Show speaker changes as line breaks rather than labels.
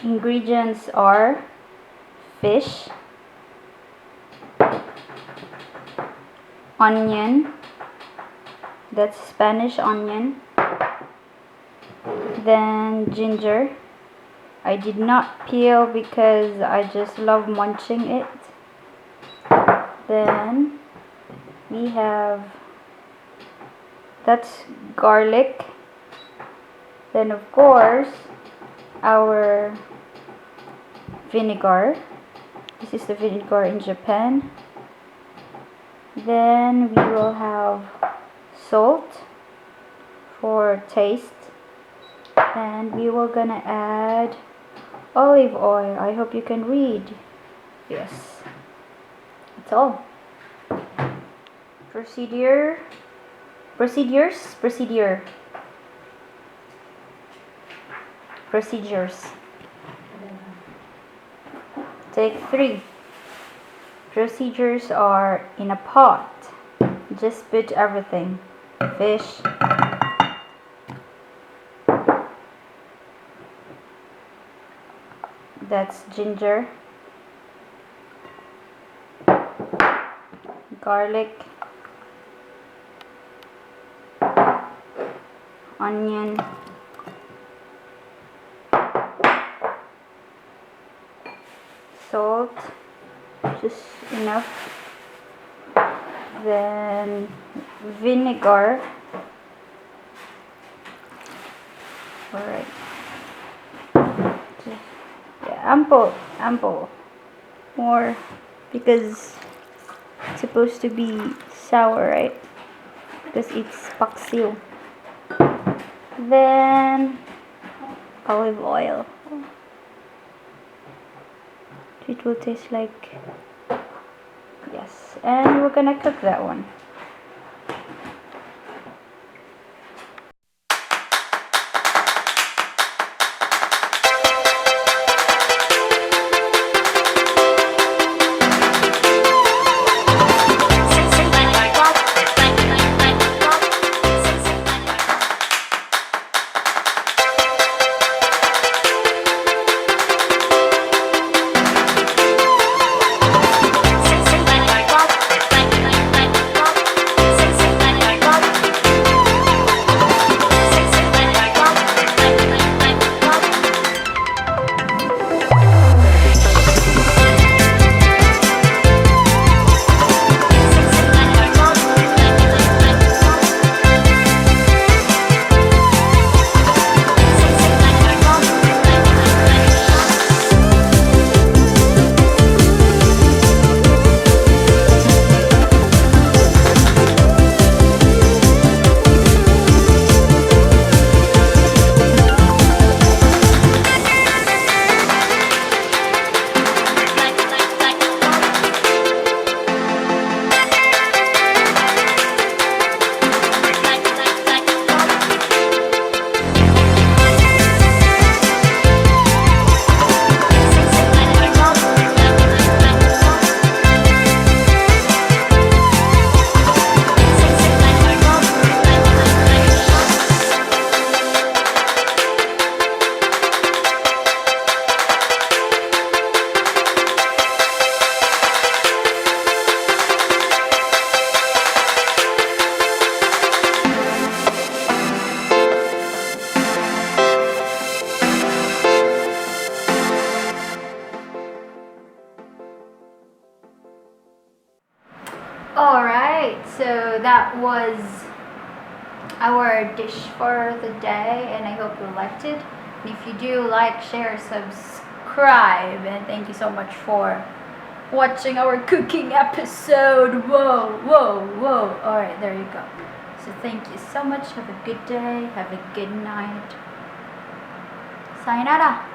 Ingredients are fish, onion, that's Spanish onion, then ginger. I did not peel because I just love munching it. Then we have, that's garlic. Then of course our vinegar. This is the vinegar in Japan. Then we will have salt for taste, and we were gonna add olive oil. I hope you can read. Yes, that's all. Procedures. Take 3. Procedures are in a pot. Just put everything. Fish, that's ginger, garlic, onion, salt, just enough, then vinegar. Alright, yeah, ample, more, because it's supposed to be sour, right? Because it's Paksiw. Then olive oil. It will taste like, yes, and we're gonna cook that one. Alright, so that was our dish for the day, and I hope you liked it. And if you do, like, share, subscribe, and thank you so much for watching our cooking episode. Whoa, whoa, whoa. Alright, there you go. So thank you so much. Have a good day. Have a good night. Sayonara.